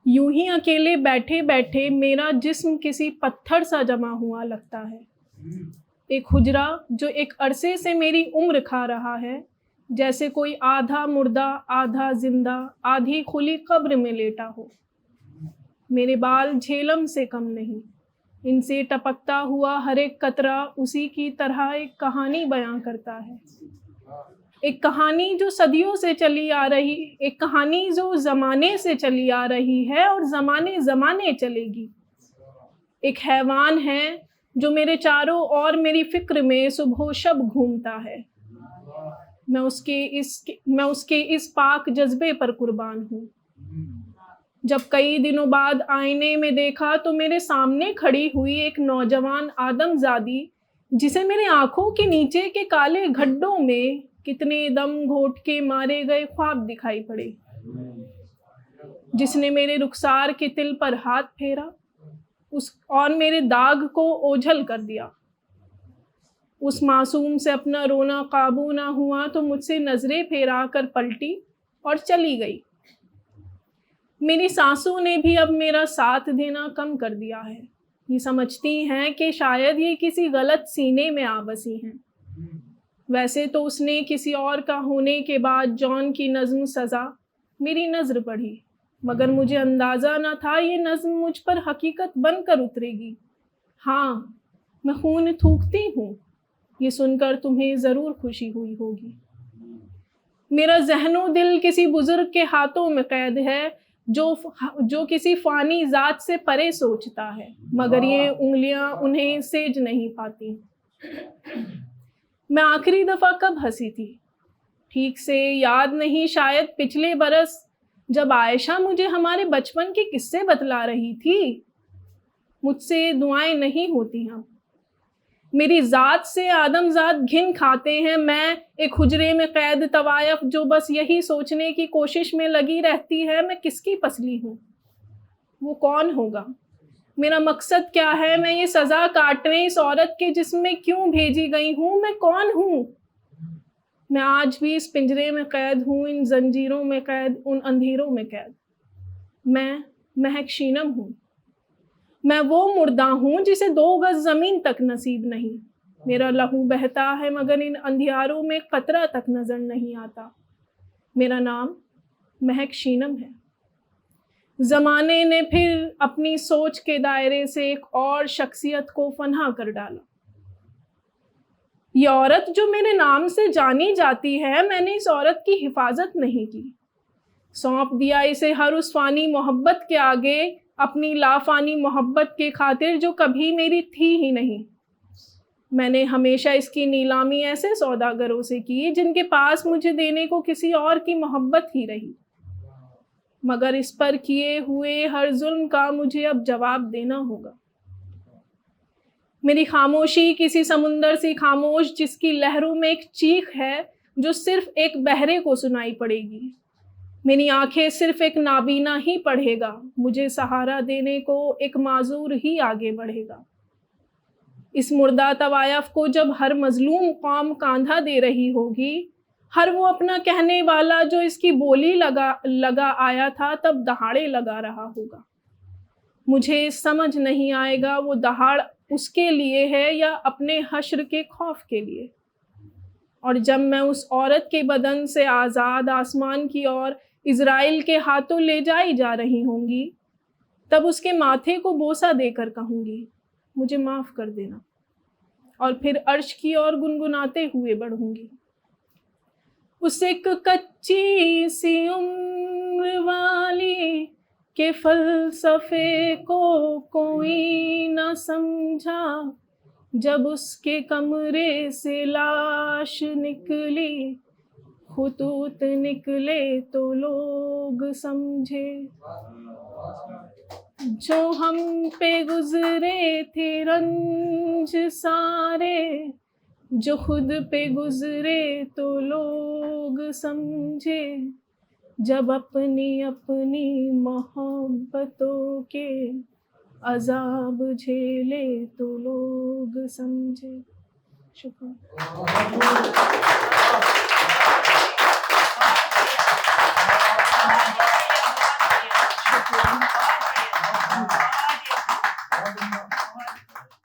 یوں ہی اکیلے بیٹھے بیٹھے میرا جسم کسی پتھر سا جمع ہوا لگتا ہے، ایک حجرہ جو ایک عرصے سے میری عمر کھا رہا ہے، جیسے کوئی آدھا مردہ آدھا زندہ آدھی کھلی قبر میں لیٹا ہو۔ میرے بال جھیلم سے کم نہیں، ان سے ٹپکتا ہوا ہر ایک قطرہ اسی کی طرح ایک کہانی بیان کرتا ہے، ایک کہانی جو صدیوں سے چلی آ رہی، ایک کہانی جو زمانے سے چلی آ رہی ہے اور زمانے زمانے چلے گی۔ ایک حیوان ہے جو میرے چاروں اور میری فکر میں صبح و شب گھومتا ہے۔ میں اس کے اس پاک جذبے پر قربان ہوں۔ جب کئی دنوں بعد آئینے میں دیکھا تو میرے سامنے کھڑی ہوئی ایک نوجوان آدم زادی، جسے میرے آنکھوں کے نیچے کے کالے گھڈوں میں کتنے دم گھوٹ کے مارے گئے خواب دکھائی پڑے، جس نے میرے رخسار کے تل پر ہاتھ پھیرا اور میرے داغ کو اوجھل کر دیا۔ اس معصوم سے اپنا رونا قابو نہ ہوا تو مجھ سے نظریں پھیرا کر پلٹی اور چلی گئی۔ میری سانسوں نے بھی اب میرا ساتھ دینا کم کر دیا ہے، یہ سمجھتی ہیں کہ شاید یہ کسی غلط سینے میں آ بسی ہیں۔ ویسے تو اس نے کسی اور کا ہونے کے بعد جان کی نظم سزا میری نظر پڑھی، مگر مجھے اندازہ نہ تھا یہ نظم مجھ پر حقیقت بن کر اترے گی۔ ہاں، میں خون تھوکتی ہوں، یہ سن کر تمہیں ضرور خوشی ہوئی ہوگی۔ میرا ذہن و دل کسی بزرگ کے ہاتھوں میں قید ہے جو کسی فانی ذات سے پرے سوچتا ہے، مگر یہ انگلیاں انہیں سیج نہیں پاتی۔ میں آخری دفعہ کب ہنسی تھی ٹھیک سے یاد نہیں، شاید پچھلے برس جب عائشہ مجھے ہمارے بچپن کے قصے بتلا رہی تھی۔ مجھ سے دعائیں نہیں ہوتی ہیں، میری ذات سے آدم ذات گھن کھاتے ہیں۔ میں ایک حجرے میں قید طوائف جو بس یہی سوچنے کی کوشش میں لگی رہتی ہے میں کس کی پسلی ہوں، وہ کون ہوگا، میرا مقصد کیا ہے، میں یہ سزا کاٹنے اس عورت کے جسم میں کیوں بھیجی گئی ہوں، میں کون ہوں؟ میں آج بھی اس پنجرے میں قید ہوں، ان زنجیروں میں قید، ان اندھیروں میں قید۔ میں مہک شینم ہوں، میں وہ مردہ ہوں جسے 2 گز زمین تک نصیب نہیں۔ میرا لہو بہتا ہے مگر ان اندھیاروں میں قطرہ تک نظر نہیں آتا۔ میرا نام مہک شینم ہے۔ زمانے نے پھر اپنی سوچ کے دائرے سے ایک اور شخصیت کو فنا کر ڈالا۔ یہ عورت جو میرے نام سے جانی جاتی ہے، میں نے اس عورت کی حفاظت نہیں کی، سونپ دیا اسے ہر اس فانی محبت کے آگے، اپنی لافانی محبت کے خاطر جو کبھی میری تھی ہی نہیں۔ میں نے ہمیشہ اس کی نیلامی ایسے سوداگروں سے کی جن کے پاس مجھے دینے کو کسی اور کی محبت ہی رہی، مگر اس پر کیے ہوئے ہر ظلم کا مجھے اب جواب دینا ہوگا۔ میری خاموشی کسی سمندر سی خاموش جس کی لہروں میں ایک چیخ ہے جو صرف ایک بہرے کو سنائی پڑے گی۔ میری آنکھیں صرف ایک نابینا ہی پڑھے گا، مجھے سہارا دینے کو ایک معذور ہی آگے بڑھے گا۔ اس مردہ طوائف کو جب ہر مظلوم قوم کاندھا دے رہی ہوگی، ہر وہ اپنا کہنے والا جو اس کی بولی لگا آیا تھا تب دہاڑے لگا رہا ہوگا، مجھے سمجھ نہیں آئے گا وہ دہاڑ اس کے لیے ہے یا اپنے حشر کے خوف کے لیے۔ اور جب میں اس عورت کے بدن سے آزاد آسمان کی اور اسرائیل کے ہاتھوں لے جائی جا رہی ہوں گی، تب اس کے ماتھے کو بوسہ دے کر کہوں گی مجھے معاف کر دینا، اور پھر عرش کی اور گنگناتے ہوئے بڑھوں گی۔ اس ایک کچی سی عمر والی کے فلسفے کو کوئی نہ سمجھا، جب اس کے کمرے سے لاش نکلی، خطوط نکلے تو لوگ سمجھے، جو ہم پہ گزرے تھے رنج سارے، جو خود پہ گزرے تو لوگ سمجھے، جب اپنی اپنی محبتوں کے عذاب جھیلے تو لوگ سمجھے۔ شکریہ۔ اللہ